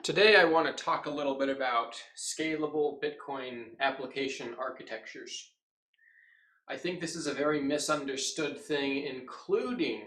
Today I want to talk a little bit about scalable Bitcoin application architectures. I think this is a very misunderstood thing, including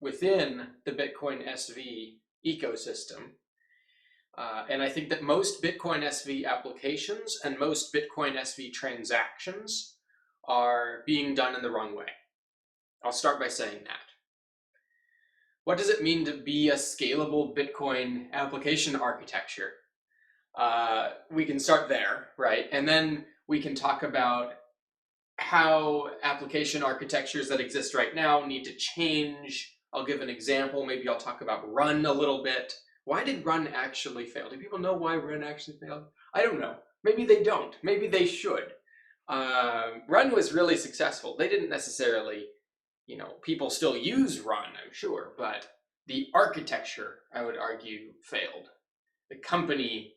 within the Bitcoin SV ecosystem. And I think that most Bitcoin SV applications and most Bitcoin SV transactions are being done in the wrong way. I'll start by saying that. What does it mean to be a scalable Bitcoin application architecture? We can start there, right? And then we can talk about how application architectures that exist right now need to change. I'll give an example. Maybe I'll talk about Run a little bit. Why did Run actually fail? Do people know why Run actually failed? I don't know. Maybe they don't. Maybe they should. Run was really successful. They didn't necessarily, people still use Run, I'm sure, but the architecture, I would argue, failed. The company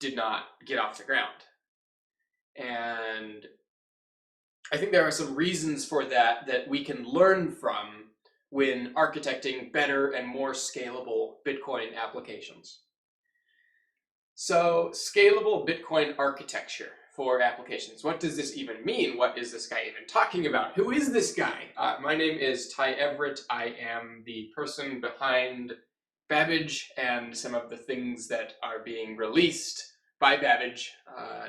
did not get off the ground. And I think there are some reasons for that that we can learn from when architecting better and more scalable Bitcoin applications. So, scalable Bitcoin architecture for applications. What does this even mean? What is this guy even talking about? Who is this guy? My name is Ty Everett. I am the person behind Babbage and some of the things that are being released by Babbage.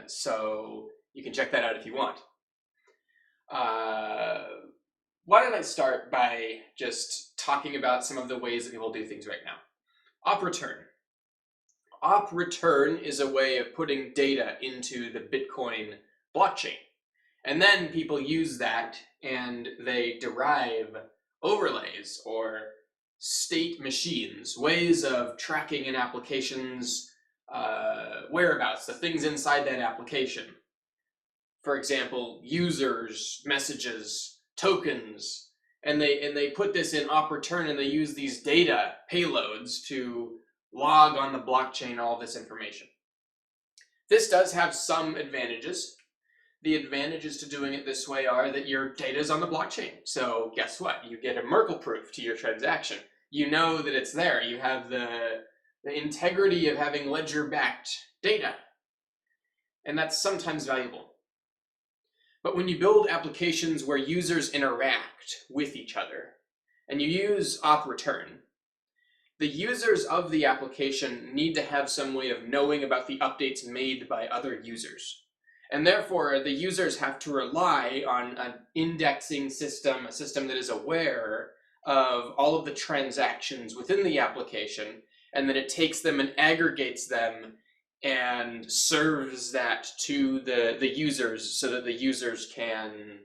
So you can check that out if you want. Why don't I start by just talking about some of the ways that people do things right now. Op return. Op return is a way of putting data into the Bitcoin blockchain. And then people use that and they derive overlays or state machines, ways of tracking an application's whereabouts, the things inside that application. For example, users, messages, tokens, and they put this in op return and they use these data payloads to log on the blockchain all this information. This does have some advantages. The advantages to doing it this way are that your data is on the blockchain. So guess what? You get a Merkle proof to your transaction. You know that it's there. You have the integrity of having ledger-backed data. And that's sometimes valuable. But when you build applications where users interact with each other, and you use op return, the users of the application need to have some way of knowing about the updates made by other users. And therefore, the users have to rely on an indexing system, a system that is aware of all of the transactions within the application, and then it takes them and aggregates them and serves that to the users so that the users can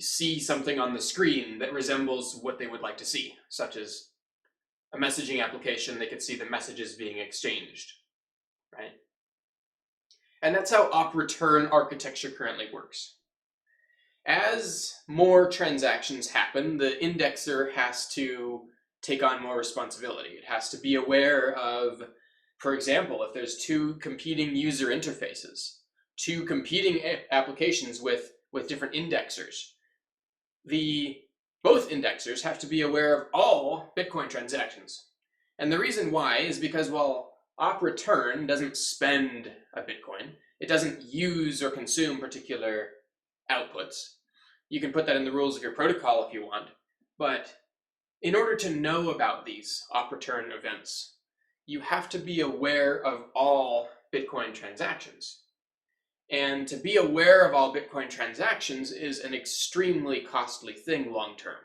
see something on the screen that resembles what they would like to see, such as a messaging application. They could see the messages being exchanged, right? And that's how op return architecture currently works. As more transactions happen, the indexer has to take on more responsibility. It has to be aware of, for example, if there's two competing user interfaces, two competing applications with different indexers, both indexers have to be aware of all Bitcoin transactions. And the reason why is because while op return doesn't spend a Bitcoin, it doesn't use or consume particular outputs. You can put that in the rules of your protocol if you want, but in order to know about these op return events, you have to be aware of all Bitcoin transactions. And to be aware of all Bitcoin transactions is an extremely costly thing long term.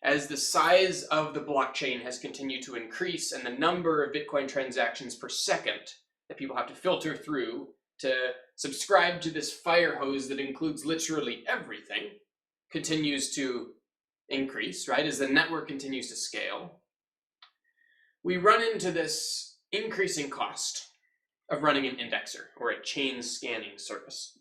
As the size of the blockchain has continued to increase and the number of Bitcoin transactions per second that people have to filter through to subscribe to this fire hose that includes literally everything continues to increase, right? As the network continues to scale, we run into this increasing cost of running an indexer or a chain scanning service.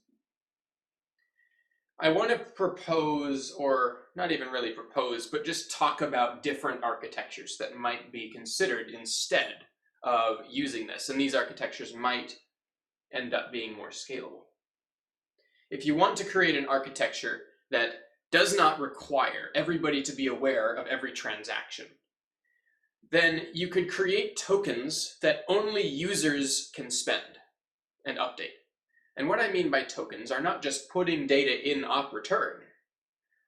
I want to propose, or not even really propose, but just talk about different architectures that might be considered instead of using this. And these architectures might end up being more scalable. If you want to create an architecture that does not require everybody to be aware of every transaction, then you could create tokens that only users can spend and update. And what I mean by tokens are not just putting data in op_return,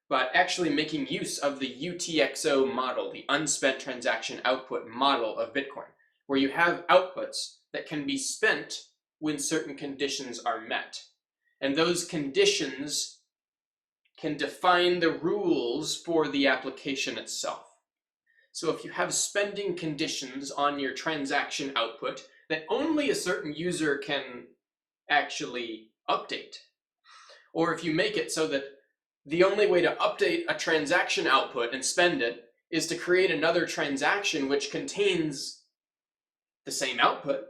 but actually making use of the UTXO model, the unspent transaction output model of Bitcoin, where you have outputs that can be spent when certain conditions are met. And those conditions can define the rules for the application itself. So if you have spending conditions on your transaction output that only a certain user can actually update, or if you make it so that the only way to update a transaction output and spend it is to create another transaction which contains the same output,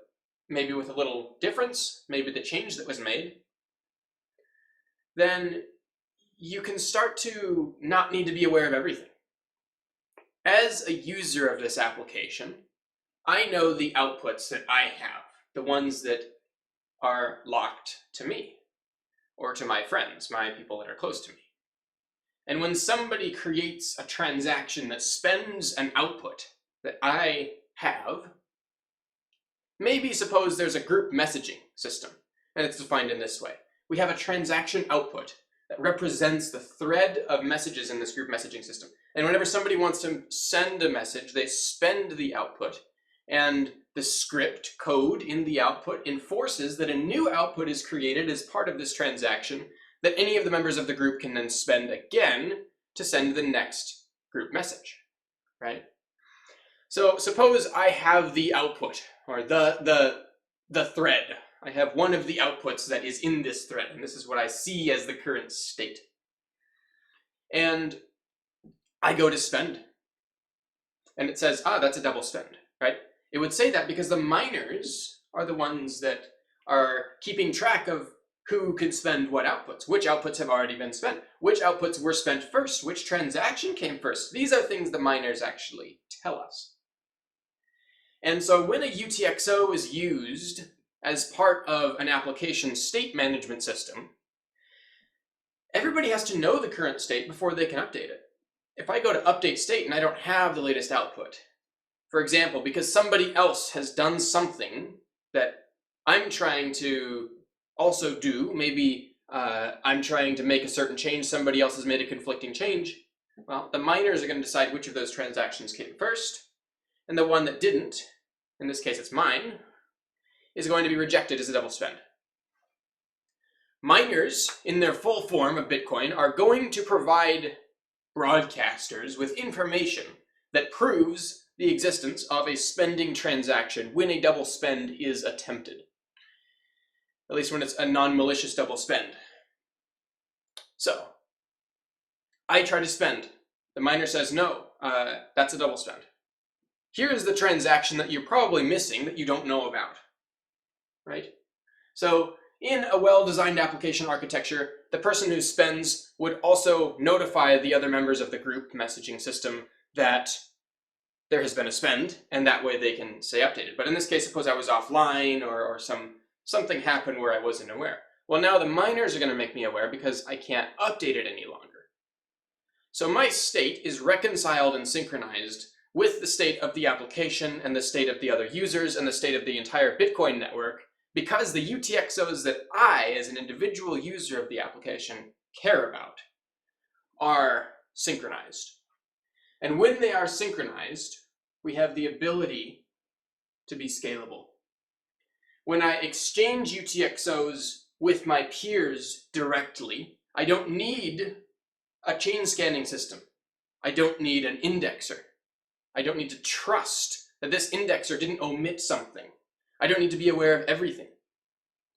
maybe with a little difference, maybe the change that was made, then you can start to not need to be aware of everything. As a user of this application, I know the outputs that I have, the ones that are locked to me or to my friends, my people that are close to me. And when somebody creates a transaction that spends an output that I have, maybe suppose there's a group messaging system, and it's defined in this way. We have a transaction output that represents the thread of messages in this group messaging system. And whenever somebody wants to send a message, they spend the output, and the script code in the output enforces that a new output is created as part of this transaction that any of the members of the group can then spend again to send the next group message, right? So suppose I have the output, or the thread. I have one of the outputs that is in this thread, and this is what I see as the current state. And I go to spend, and it says, that's a double spend, right? It would say that because the miners are the ones that are keeping track of who can spend what outputs, which outputs have already been spent, which outputs were spent first, which transaction came first. These are things the miners actually tell us. And so when a UTXO is used as part of an application state management system, everybody has to know the current state before they can update it. If I go to update state and I don't have the latest output, for example, because somebody else has done something that I'm trying to also do, maybe I'm trying to make a certain change, somebody else has made a conflicting change, well, the miners are going to decide which of those transactions came first, and the one that didn't, in this case it's mine, is going to be rejected as a double spend. Miners, in their full form of Bitcoin, are going to provide broadcasters with information that proves the existence of a spending transaction when a double spend is attempted. At least when it's a non-malicious double spend. So, I try to spend. The miner says, no, that's a double spend. Here's the transaction that you're probably missing that you don't know about, right? So, in a well-designed application architecture, the person who spends would also notify the other members of the group messaging system that there has been a spend, and that way they can stay updated. But in this case, suppose I was offline or something happened where I wasn't aware. Well, now the miners are going to make me aware because I can't update it any longer. So my state is reconciled and synchronized with the state of the application and the state of the other users and the state of the entire Bitcoin network because the UTXOs that I, as an individual user of the application, care about are synchronized. And when they are synchronized, we have the ability to be scalable. When I exchange UTXOs with my peers directly, I don't need a chain scanning system. I don't need an indexer. I don't need to trust that this indexer didn't omit something. I don't need to be aware of everything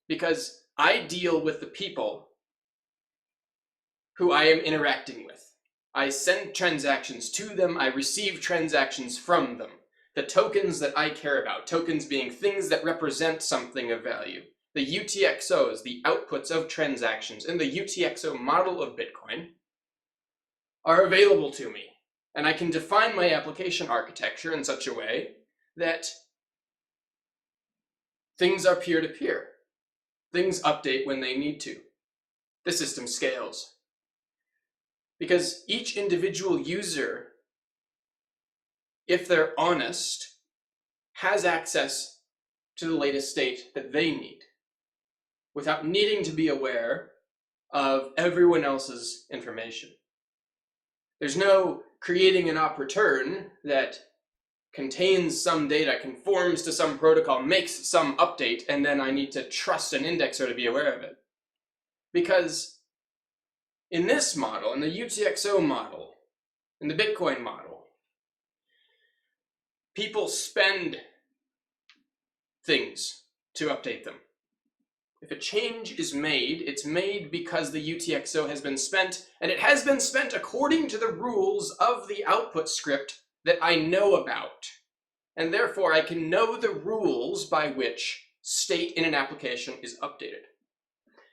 because I deal with the people who I am interacting with. I send transactions to them, I receive transactions from them. The tokens that I care about, tokens being things that represent something of value. The UTXOs, the outputs of transactions in the UTXO model of Bitcoin, are available to me. And I can define my application architecture in such a way that things are peer-to-peer. Things update when they need to. The system scales. Because each individual user if they're honest, has access to the latest state that they need without needing to be aware of everyone else's information. There's no creating an op return that contains some data, conforms to some protocol, makes some update, and then I need to trust an indexer to be aware of it. Because in this model, in the UTXO model, in the Bitcoin model, people spend things to update them. If a change is made, it's made because the UTXO has been spent, and it has been spent according to the rules of the output script that I know about. And therefore, I can know the rules by which state in an application is updated.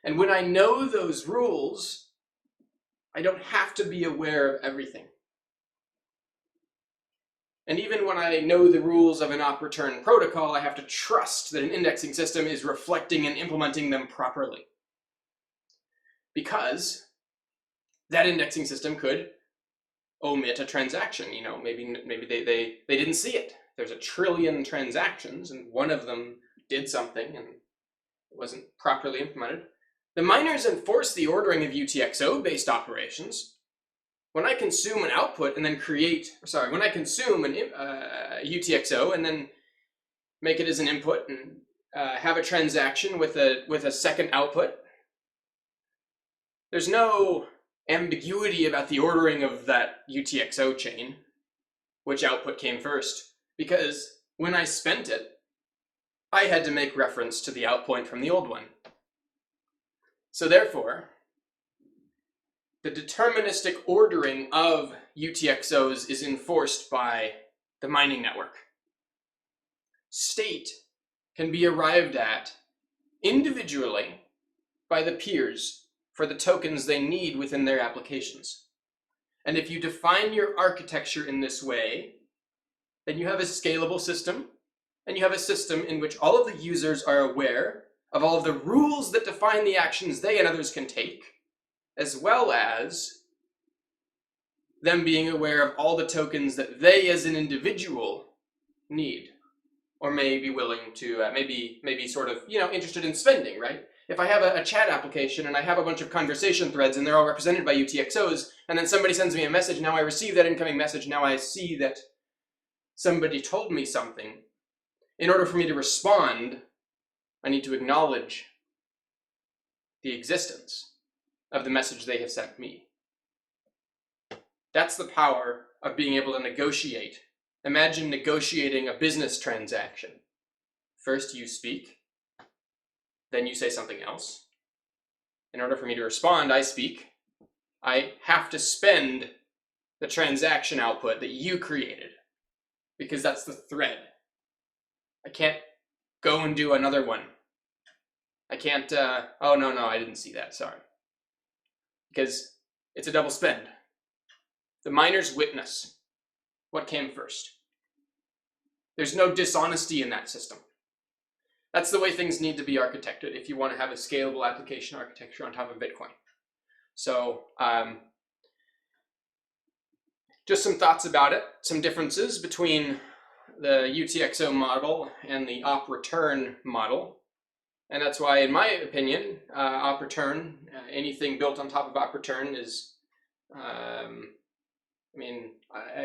And when I know those rules, I don't have to be aware of everything. And even when I know the rules of an op return protocol, I have to trust that an indexing system is reflecting and implementing them properly. Because that indexing system could omit a transaction. You know, maybe they didn't see it. There's a trillion transactions and one of them did something and it wasn't properly implemented. The miners enforce the ordering of UTXO-based operations. When I consume an output and then when I consume an UTXO and then make it as an input and have a transaction with a second output, there's no ambiguity about the ordering of that UTXO chain, which output came first, because when I spent it, I had to make reference to the out point from the old one. So therefore, the deterministic ordering of UTXOs is enforced by the mining network. State can be arrived at individually by the peers for the tokens they need within their applications. And if you define your architecture in this way, then you have a scalable system, and you have a system in which all of the users are aware of all of the rules that define the actions they and others can take, as well as them being aware of all the tokens that they as an individual need, or may be willing to, maybe sort of, interested in spending, right? If I have a chat application and I have a bunch of conversation threads and they're all represented by UTXOs, and then somebody sends me a message, now I receive that incoming message, now I see that somebody told me something. In order for me to respond, I need to acknowledge the existence of the message they have sent me. That's the power of being able to negotiate. Imagine negotiating a business transaction. First you speak, then you say something else. In order for me to respond, I speak. I have to spend the transaction output that you created, because that's the thread. I can't go and do another one. I can't, oh no, I didn't see that, sorry. Because it's a double spend. The miners witness what came first. There's no dishonesty in that system. That's the way things need to be architected if you want to have a scalable application architecture on top of Bitcoin. So just some thoughts about it, some differences between the UTXO model and the op return model. And that's why, in my opinion, op return, anything built on top of op return is, I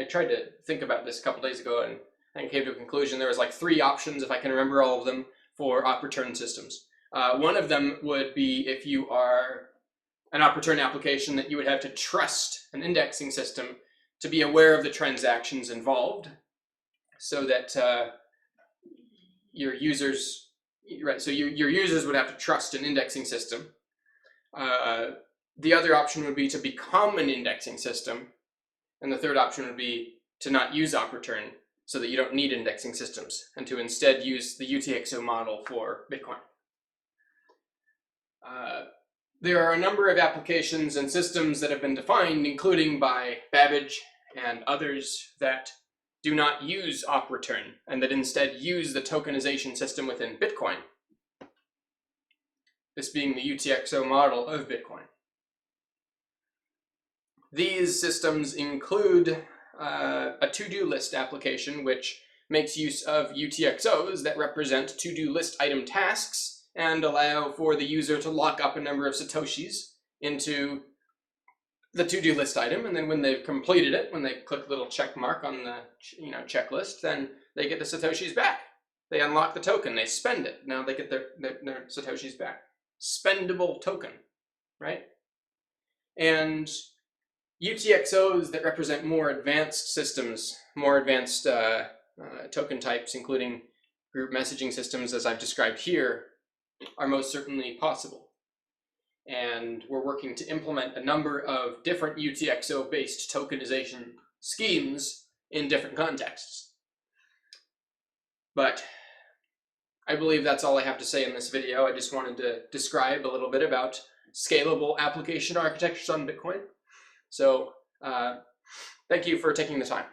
tried to think about this a couple days ago and I came to a conclusion. There was like 3 options, if I can remember all of them, for op return systems. One of them would be if you are an op return application that you would have to trust an indexing system to be aware of the transactions involved, so that your users, right? So your users would have to trust an indexing system. The other option would be to become an indexing system, and the third option would be to not use op return, so that you don't need indexing systems, and to instead use the UTXO model for Bitcoin. There are a number of applications and systems that have been defined, including by Babbage and others, that do not use op return, and that instead use the tokenization system within Bitcoin. This being the UTXO model of Bitcoin. These systems include a to-do list application which makes use of UTXOs that represent to-do list item tasks and allow for the user to lock up a number of satoshis into the to-do list item, and then when they've completed it, when they click a little check mark on the checklist, then they get the satoshis back. They unlock the token, they spend it. Now they get their satoshis back. Spendable token, right? And UTXOs that represent more advanced systems, more advanced token types, including group messaging systems, as I've described here, are most certainly possible. And we're working to implement a number of different UTXO-based tokenization schemes in different contexts. But I believe that's all I have to say in this video. I just wanted to describe a little bit about scalable application architectures on Bitcoin. So thank you for taking the time.